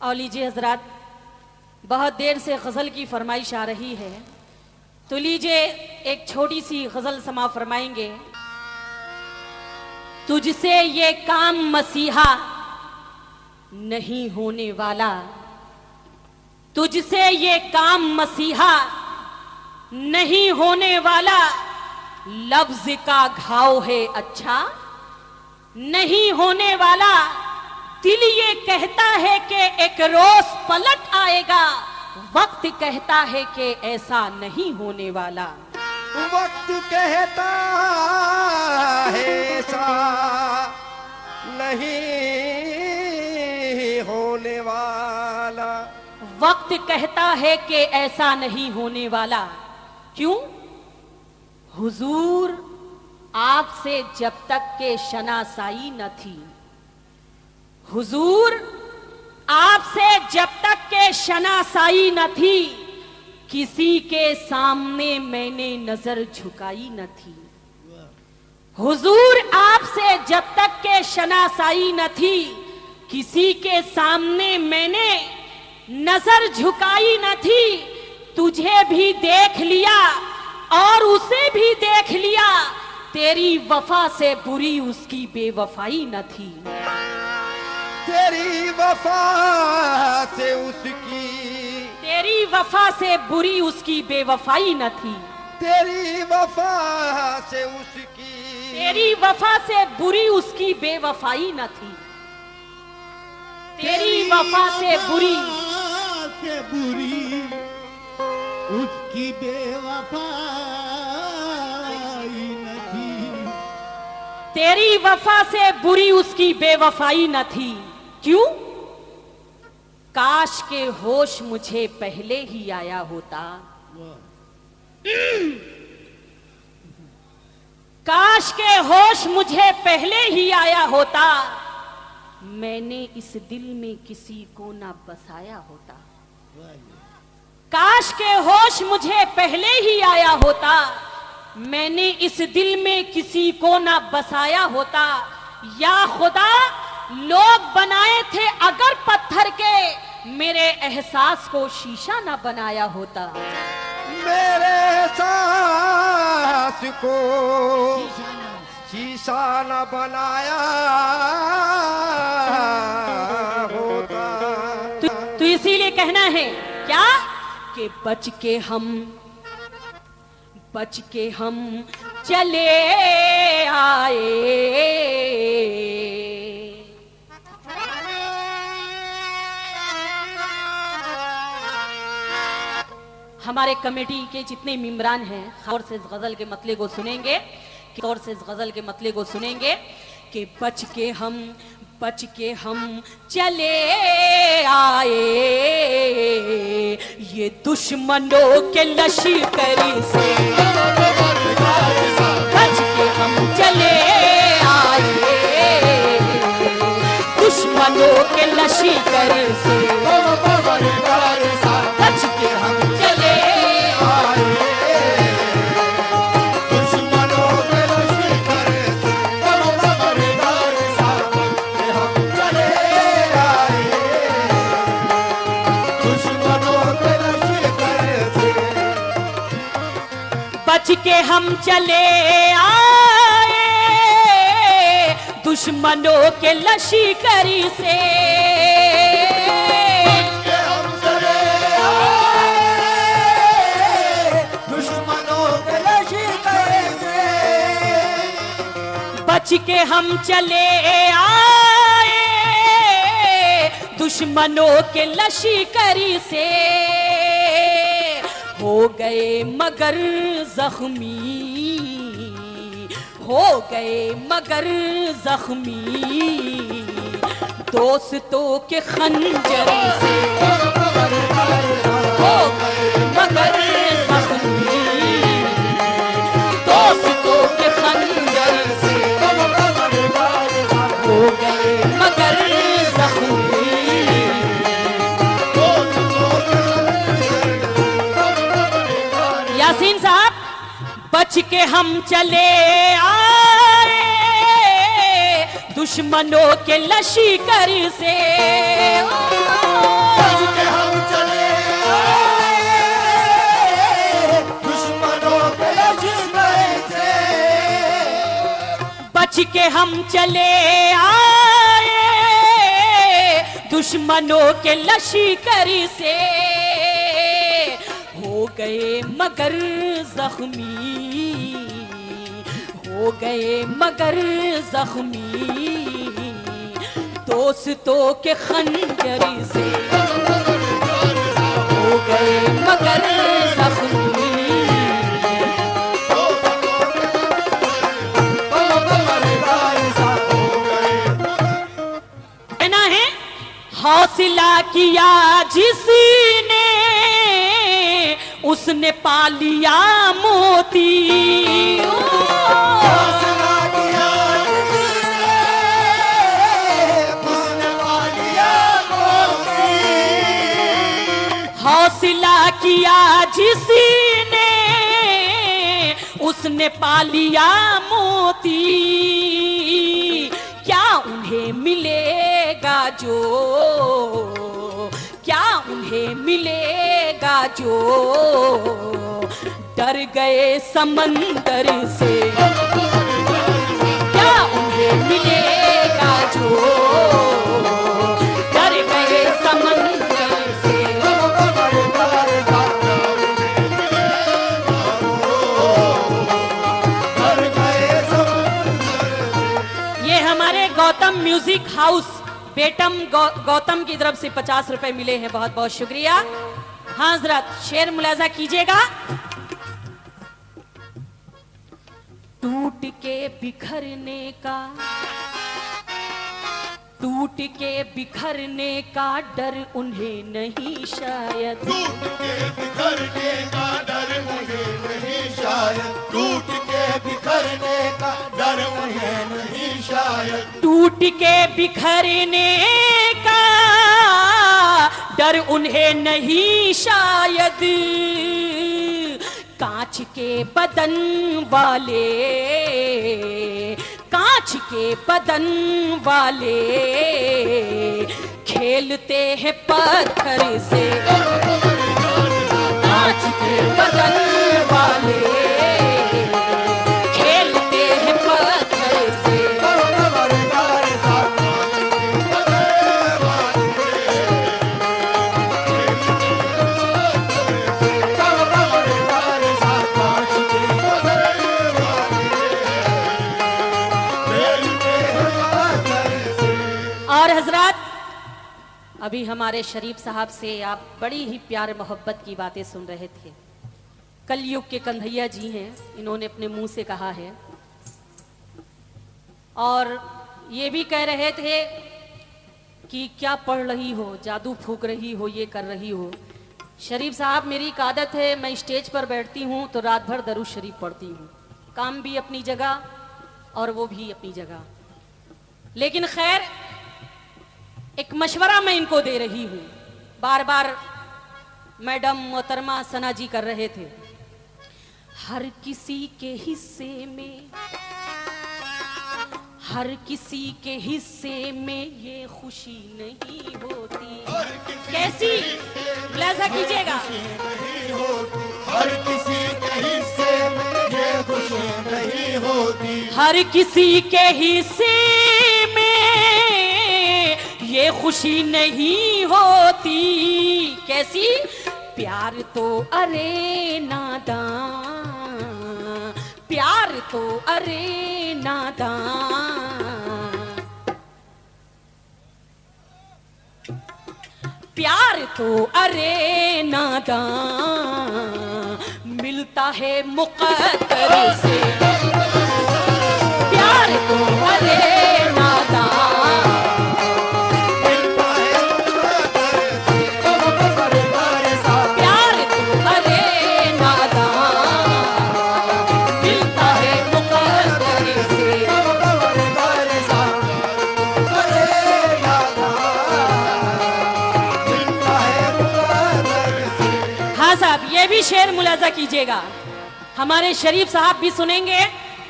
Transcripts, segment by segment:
और लीजिए हजरात, बहुत देर से गज़ल की फरमाइश आ रही है, तो लीजिए एक छोटी सी गज़ल समा फरमाएंगे। तुझसे ये काम मसीहा नहीं होने वाला, तुझसे ये काम मसीहा नहीं होने वाला, लफ्ज का घाव है अच्छा नहीं होने वाला। दिल ये कहता है कि एक रोज पलट आएगा, वक्त कहता है कि ऐसा नहीं होने वाला। वक्त कहता है ऐसा नहीं होने वाला। वक्त कहता है कि ऐसा नहीं होने वाला। क्यों? हुजूर आपसे जब तक के शनासाई न थी, हुजूर आपसे जब तक के शनासाई न थी, किसी के सामने मैंने नजर झुकाई न थी। हुजूर आपसे जब तक के शनासाई न थी, किसी के सामने मैंने नजर झुकाई न थी। तुझे भी देख लिया और उसे भी देख लिया, तेरी वफा से बुरी उसकी बेवफाई न थी। तेरी वफा से उसकी, तेरी वफा से बुरी उसकी बेवफाई न थी। तेरी वफा से उसकी, तेरी वफा से बुरी उसकी बेवफाई न थी। तेरी वफा से बुरी उसकी बेवफाई न थी। तेरी वफा से बुरी उसकी बेवफाई न थी। क्यों? काश के होश मुझे पहले ही आया होता, काश के होश मुझे पहले ही आया होता, मैंने इस दिल में किसी को ना बसाया होता। काश के होश मुझे पहले ही आया होता, मैंने इस दिल में किसी को ना बसाया होता। या खुदा, लोग बनाए थे अगर पत्थर के, मेरे एहसास को शीशा ना बनाया होता। मेरे एहसास को शीशा न बनाया होता। तो इसीलिए कहना है क्या कि बच के हम चले आए। हमारे कमेटी के जितने मेंबरान हैं, और से इस गजल के मतले को सुनेंगे, और से इस गजल के मतले को सुनेंगे कि बच के हम चले आए, ये दुश्मनों के लश्करी से बच के हम चले आए, दुश्मनों के लश्करी से बच के हम चले आए, दुश्मनों के लश्कर से हम चले आए, दुश्मनों के लश्कर से बच के हम चले आए, दुश्मनों के लश्करी से बच के हम चले आए, दुश्मनों के लश्करी से हो गए मगर जख्मी, हो गए मगर जख्मी, दोस्तों के खंजर से हो गए मगर जख्मी, दोस्तों के खंजर से हो गए मगर जख्मी। यासीन साहब, बच के हम चले आए, दुश्मनों के लश्कर से के हम चले आए दुश्मनों के लश्कर से, हो गए मगर जख्मी, हो गए मगर जख्मी दोस्तों के खंजर से, हो गए मगर जख्मी। कहना है हौसला किया जिसने उसने पा लिया मोती, हौसला किया उसने पा लिया मोती, हौसला किया जिसने उसने पा लिया मोती, क्या उन्हें मिलेगा जो, क्या उन्हें मिलेगा जो डर गए समंदर से, क्या उन्हें मिलेगा जो डर गए समंदर से। ये हमारे Gautam music house baton Gautam की तरफ से 50 रुपए मिले हैं, बहुत बहुत शुक्रिया। हाँ हजरत शेर मुलाजा कीजिएगा। टूट के बिखरने का, टूट के बिखरने का डर उन्हें नहीं शायद, टूट के बिखरने का डर मुझे नहीं शायद, टूट के बिखरने का डर मुझे नहीं शायद, टूट के बिखरने का डर उन्हें नहीं शायद, कांच के बदन वाले, कांच के बदन वाले खेलते हैं पत्थर से, कांच के बदन वाले खेलते हैं पत्थर से। और हजरत अभी हमारे शरीफ साहब से आप बड़ी ही प्यार मोहब्बत की बातें सुन रहे थे। कलयुग के कन्हैया जी हैं, इन्होंने अपने मुंह से कहा है और ये भी कह रहे थे कि क्या पढ़ रही हो, जादू फूक रही हो, ये कर रही हो। शरीफ साहब मेरी एक आदत है, मैं स्टेज पर बैठती हूँ तो रात भर दरूद शरीफ पढ़ती हूँ, काम भी अपनी जगह और वो भी अपनी जगह। लेकिन खैर एक मशवरा मैं इनको दे रही हूँ, बार बार मैडम मोहतरमा सना जी कर रहे थे। हर किसी के हिस्से में, हर किसी के हिस्से में ये खुशी नहीं होती। कैसी मुलाजा कीजिएगा। हर किसी के हिस्से में ये खुशी नहीं होती, हर किसी के हिस्से में ये खुशी नहीं होती। कैसी? प्यार तो अरे नादान, प्यार तो अरे नादान, प्यार तो अरे नादान मिलता है मुक़द्दर से। प्यार तो अरे नादान, प्यार तो अरे नादान मिलता है मुक़द्दर से। हाँ साहब, ये भी शेर मुलाजा कीजिएगा। हमारे शरीफ साहब भी सुनेंगे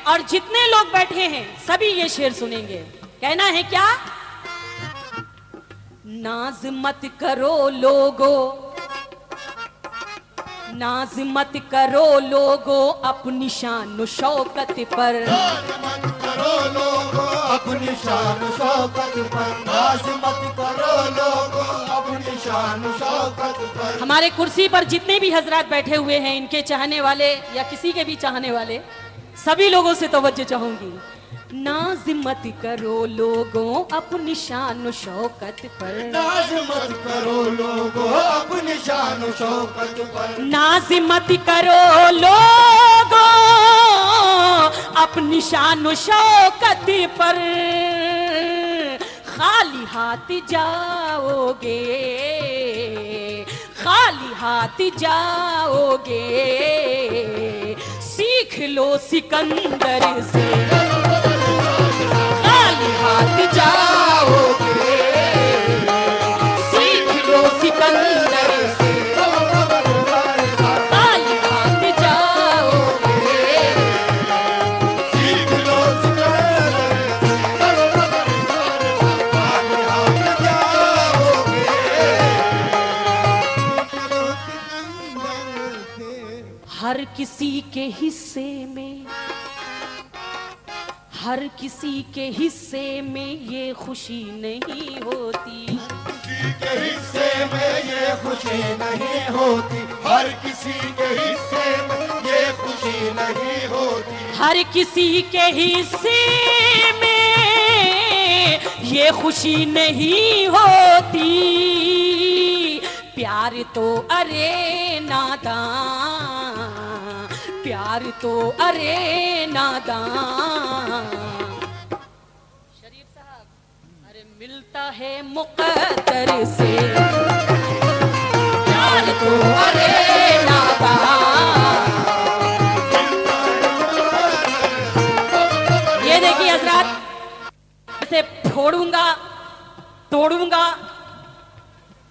और जितने लोग बैठे हैं सभी ये शेर सुनेंगे। कहना है क्या? नाज मत करो लोगो, नाज मत करो लोगो अपनी शान शौकत पर। करो लोगों अपनी शान शौकत पर, नाज मत करो लोगों अपनी शान शौकत पर। हमारे कुर्सी पर जितने भी हजरात बैठे हुए हैं, इनके चाहने वाले या किसी के भी चाहने वाले, सभी लोगों से तवज्जो चाहूंगी। नाज मत करो लोगों अपनी शान शौकत पर, नाज मत करो लोगों अपनी शान शौकत पर, नाज मत करो लोगों अपनी शान शौकत पर, खाली हाथ जाओगे, खाली हाथ जाओगे, सीख लो सिकंदर से, खाली हाथ जाओगे, सीख लो सिकंदर से, खाली हाथ जाओगे, सीख लो सिकंदर से। हर किसी के हिस्से में, हर किसी के हिस्से में ये खुशी नहीं होती, किसी के हिस्से में ये खुशी नहीं होती, हर किसी के हिस्से में ये खुशी नहीं होती, हर किसी के हिस्से में ये खुशी नहीं होती, प्यार तो अरे नादान, प्यार तो अरे नादान। शरीफ साहब, अरे मिलता है मुकद्दर से, प्यार तो अरे नादान। ये देखिए हजरात, इसे फोड़ूंगा तोड़ूंगा,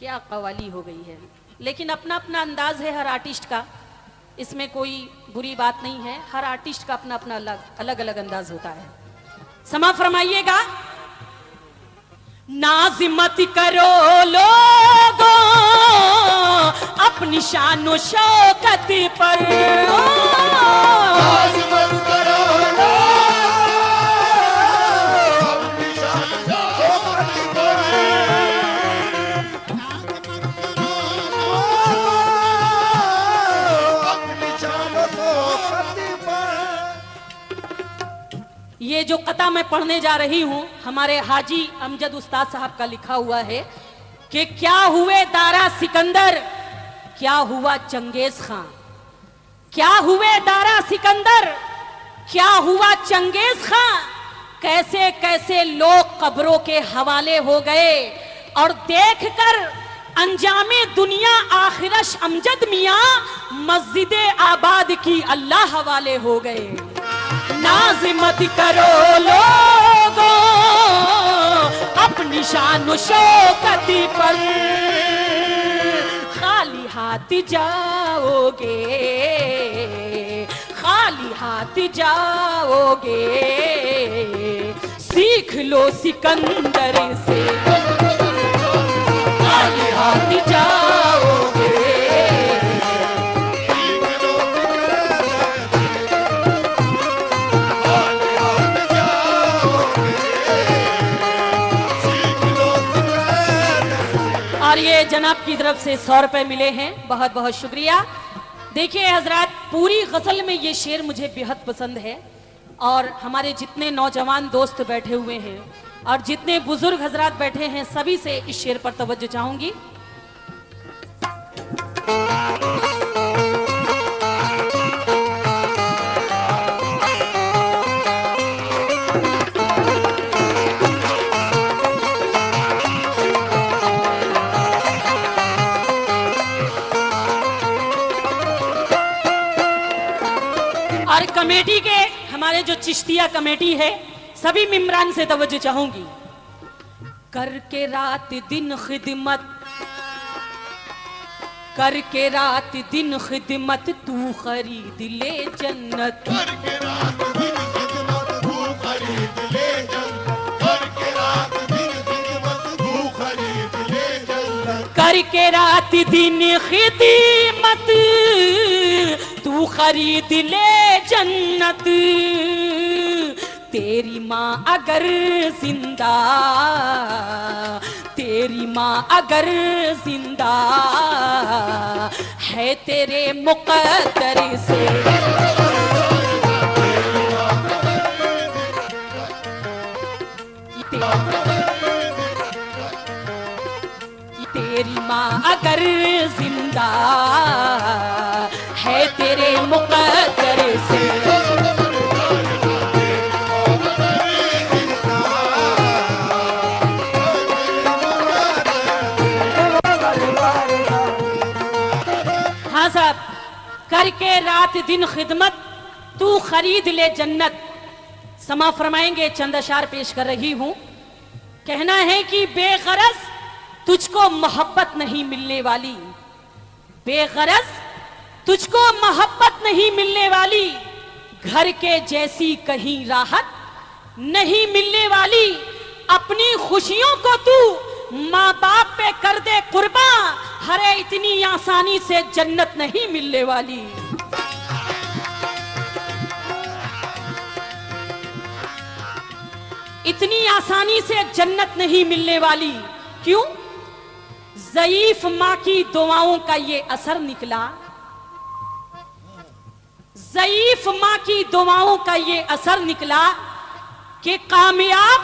क्या कवाली हो गई है, लेकिन अपना अपना अंदाज है हर आर्टिस्ट का, इसमें कोई बुरी बात नहीं है। हर आर्टिस्ट का अपना अपना अलग अलग अंदाज होता है। समा फरमाइएगा। नाज मत करो लोगों अपनी शान शौकत पर, नाज मत करो लोगों अपनी शान शौकत पर, अपनी शान शौकत पर। ये जो कथा मैं पढ़ने जा रही हूं, हमारे हाजी अमजद उस्ताद साहब का लिखा हुआ है कि क्या हुए दारा सिकंदर, क्या हुआ चंगेज खां, क्या हुए दारा सिकंदर, क्या हुआ चंगेज खां, कैसे कैसे लोग कब्रों के हवाले हो गए, और देखकर अंजामे दुनिया आखिरश अमजद मियां मस्जिद आबाद की अल्लाह हवाले हो गए। नाज मत करो लोगों अपनी शान शौकत पर, खाली हाथ जाओगे, खाली हाथ जाओगे, सीख लो सिकंदर से, खाली हाथ जाओगे। और ये जनाब की तरफ से 100 रुपए मिले हैं, बहुत बहुत शुक्रिया। देखिए हजरात, पूरी गजल में ये शेर मुझे बेहद पसंद है, और हमारे जितने नौजवान दोस्त बैठे हुए हैं और जितने बुजुर्ग हजरात बैठे हैं, सभी से इस शेर पर तवज्जो चाहूंगी। और कमेटी के हमारे जो चिश्तिया कमेटी है, सभी मेंबरान से तवज्जो चाहूंगी। करके रात दिन खिदमत, करके रात दिन खिदमत, तू खरीद ले जन्नत, करके रात दिन खिदमत तू खरीद ले जन्नत, करके रात दिन खिदमत तू खरीद ले जन्नत, करके रात दिन खिदमत तू खरीद ले जन्नत, तेरी माँ अगर जिंदा, तेरी माँ अगर जिंदा है तेरे मुक़द्दर से, तेरी माँ अगर जिंदा है तेरे मुक़द्दर से। हाँ साहब, करके रात दिन खिदमत तू खरीद ले जन्नत। समा फरमाएंगे, चंद अशार पेश कर रही हूं। कहना है कि बेगरज तुझको मोहब्बत नहीं मिलने वाली, बेगरज तुझको मोहब्बत नहीं मिलने वाली, घर के जैसी कहीं राहत नहीं मिलने वाली। अपनी खुशियों को तू माँ बाप पे कर दे कुर्बा, हरे इतनी आसानी से जन्नत नहीं मिलने वाली। इतनी आसानी से जन्नत नहीं मिलने वाली। क्यों? ज़ईफ माँ की दुआओं का ये असर निकला, ज़ईफ माँ की दुआओं का ये असर निकला कि कामयाब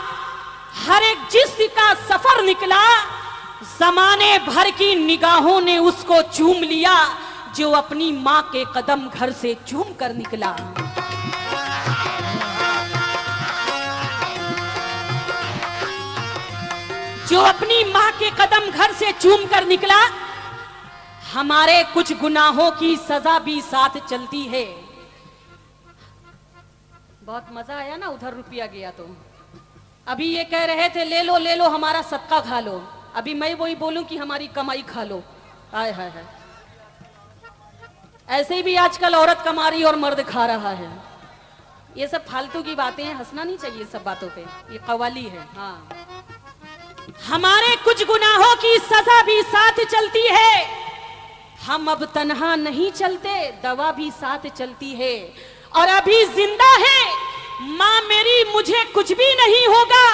हर एक जिस्म का सफर निकला। जमाने भर की निगाहों ने उसको चूम लिया, जो अपनी माँ के कदम घर से चूम कर निकला। जो अपनी माँ के कदम घर से चूम कर निकला। हमारे कुछ गुनाहों की सजा भी साथ चलती है। बहुत मजा आया ना, उधर रुपया गया तो। अभी ये कह रहे थे ले लो हमारा सदका खा लो, अभी मैं वही बोलूं कि हमारी कमाई खा लो। आय हाय हाय, ऐसे ही भी आजकल औरत कमा रही और मर्द खा रहा है। ये सब फालतू की बातें हैं, हंसना नहीं चाहिए सब बातों पे, ये कव्वाली है। हाँ, हमारे कुछ गुनाहों की सजा भी साथ चलती है। हम अब तन्हा नहीं चलते, दवा भी साथ चलती है। और अभी जिंदा है माँ मेरी, मुझे कुछ भी नहीं होगा।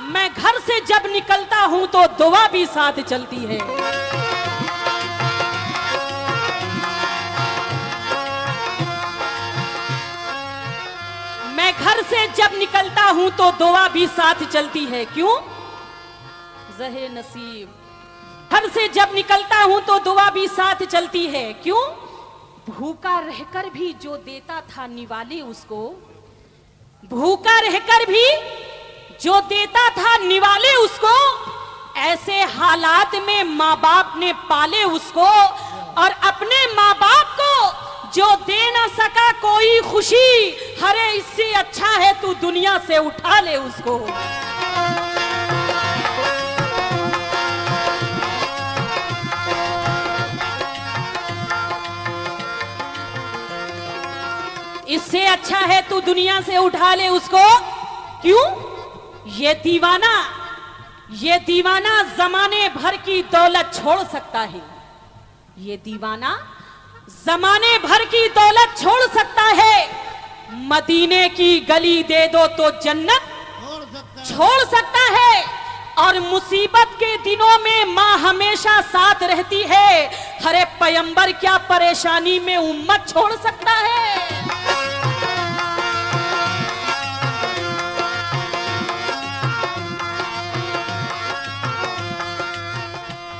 मैं घर से जब निकलता हूं तो दुआ भी साथ चलती है। मैं घर से जब निकलता हूं तो दुआ भी साथ चलती है। क्यों? ज़हे नसीब। घर से जब निकलता हूं तो दुआ भी साथ चलती है। क्यों? भूखा रहकर भी जो देता था निवाले उसको, भूखा रहकर भी जो देता था निवाले उसको। ऐसे हालात में माँ बाप ने पाले उसको, और अपने माँ बाप को जो दे ना सका कोई खुशी, हरे इससे अच्छा है तू दुनिया से उठा ले उसको। इससे अच्छा है तू दुनिया से उठा ले उसको। क्यों? ये दीवाना जमाने भर की दौलत छोड़ सकता है। ये दीवाना जमाने भर की दौलत छोड़ सकता है। मदीने की गली दे दो तो जन्नत छोड़ सकता है। और मुसीबत के दिनों में माँ हमेशा साथ रहती है। हरे पैगंबर क्या परेशानी में उम्मत छोड़ सकता है।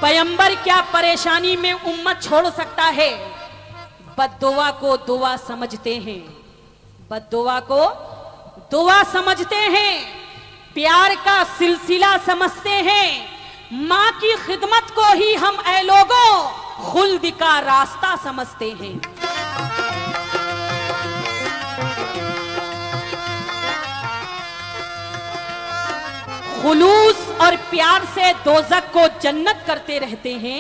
पैगंबर क्या परेशानी में उम्मत छोड़ सकता है। बद्दुआ को दुआ समझते हैं, बद्दुआ को दुआ समझते हैं, प्यार का सिलसिला समझते हैं। माँ की खिदमत को ही हम ऐ लोगों खुल्द का रास्ता समझते हैं। खुलूस और प्यार से दोज़ख को जन्नत करते रहते हैं।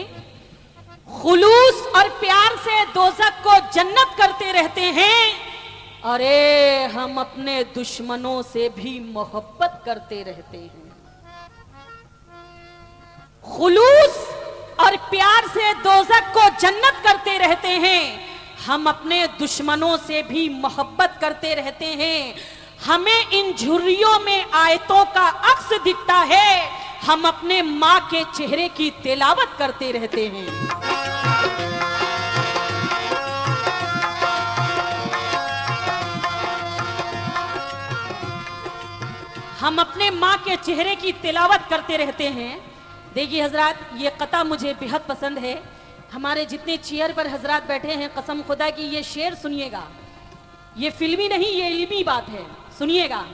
खुलूस और प्यार से दोज़ख को जन्नत करते रहते हैं। अरे हम अपने दुश्मनों से भी मोहब्बत करते रहते हैं। खुलूस और प्यार से दोज़ख को जन्नत करते रहते हैं। हम अपने दुश्मनों से भी मोहब्बत करते रहते हैं। हमें इन झुर्रियों में आयतों का अक्स दिखता है, हम अपने माँ के चेहरे की तिलावत करते रहते हैं। हम अपने माँ के चेहरे की तिलावत करते रहते हैं। देखिए हजरात, ये कता मुझे बेहद पसंद है। हमारे जितने चेयर पर हजरात बैठे हैं, कसम खुदा की ये शेर सुनिएगा, ये फिल्मी नहीं, ये इल्मी बात है, सुनिएगा।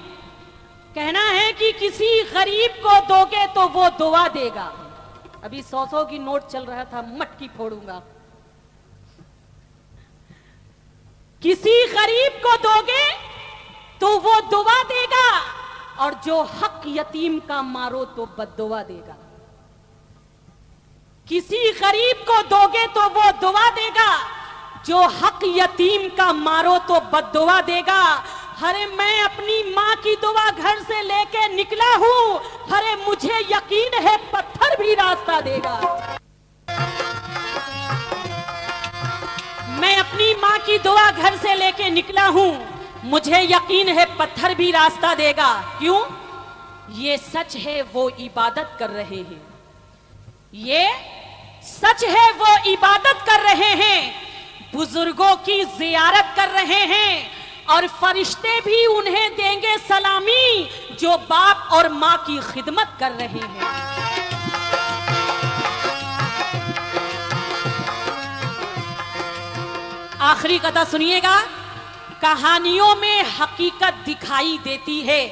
कहना है कि किसी गरीब को दोगे तो वो दुआ देगा। अभी 100 की नोट चल रहा था, मटकी फोड़ूंगा। किसी गरीब को दोगे तो वो दुआ देगा, और जो हक यतीम का मारो तो बद्दुआ देगा। किसी गरीब को दोगे तो वो दुआ देगा, जो हक यतीम का मारो तो बद्दुआ देगा। अरे मैं अपनी माँ की दुआ घर से लेके निकला हूं, अरे मुझे यकीन है पत्थर भी रास्ता देगा। मैं अपनी माँ की दुआ घर से लेके निकला हूं, मुझे यकीन है पत्थर भी रास्ता देगा। क्यों? ये सच है वो इबादत कर रहे हैं, ये सच है वो इबादत कर रहे हैं, बुजुर्गों की जियारत कर रहे हैं, और फरिश्ते भी उन्हें देंगे सलामी जो बाप और माँ की खिदमत कर रहे हैं। आखिरी कथा सुनिएगा। कहानियों में हकीकत दिखाई देती है,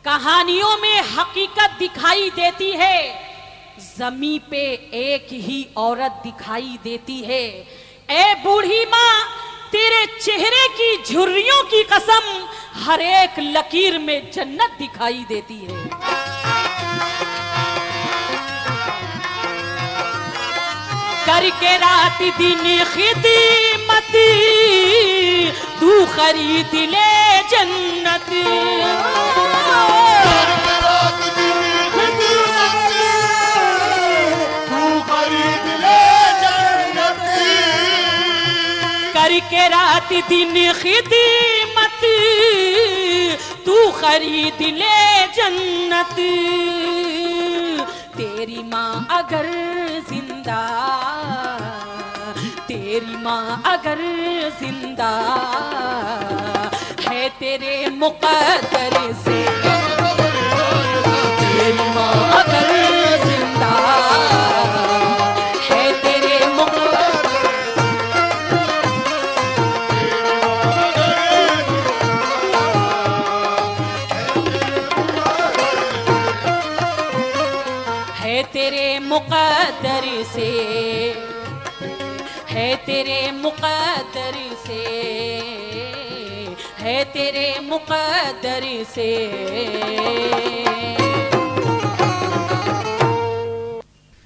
कहानियों में हकीकत दिखाई देती है। जमीन पे एक ही औरत दिखाई देती है। ए बूढ़ी माँ, तेरे चेहरे की झुर्रियों की कसम, हर एक लकीर में जन्नत दिखाई देती है। करके रात दिन खिदमत, तू खरीद ले जन्नत। करके रात दिन खिदमत, तू खरीद ले जन्नत। करके रात दिन खिदमत, तू खरीद ले जन्नत। तेरी माँ अगर जिंदा, तेरी माँ अगर जिंदा है तेरे मुक़द्दर से, तेरी माँ अगर जिंदा है तेरे मुक़द्दर है, तेरे मुक़द्दर से है, तेरे मुक़द्दर से है, तेरे मुक़द्दर से।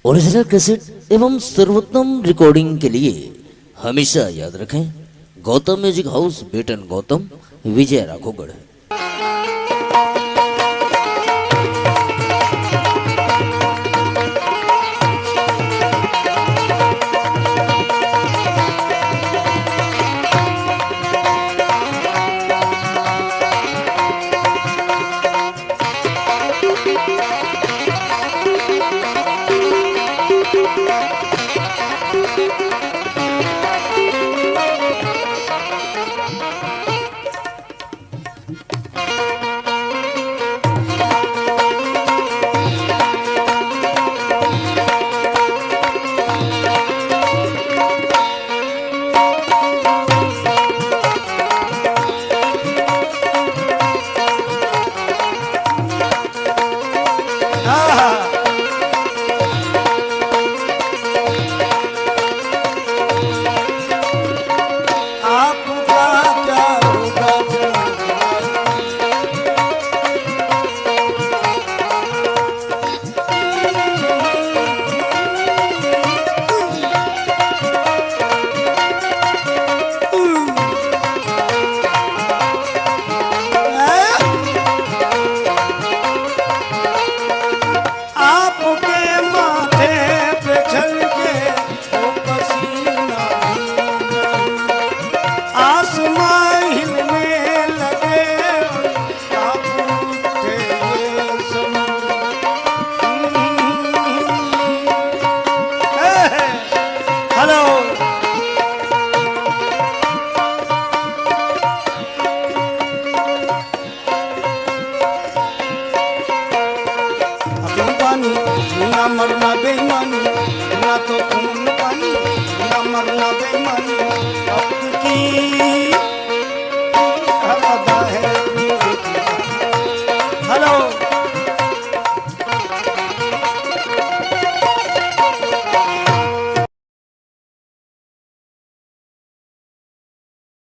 ओरिजिनल कैसेट एवं सर्वोत्तम रिकॉर्डिंग के लिए हमेशा याद रखें गौतम म्यूजिक हाउस, बेटन गौतम, विजय राघोगढ़। पानी, ना मरना बेईमानी, ना तो खून पानी, ना मरना बेईमानी। वक्त की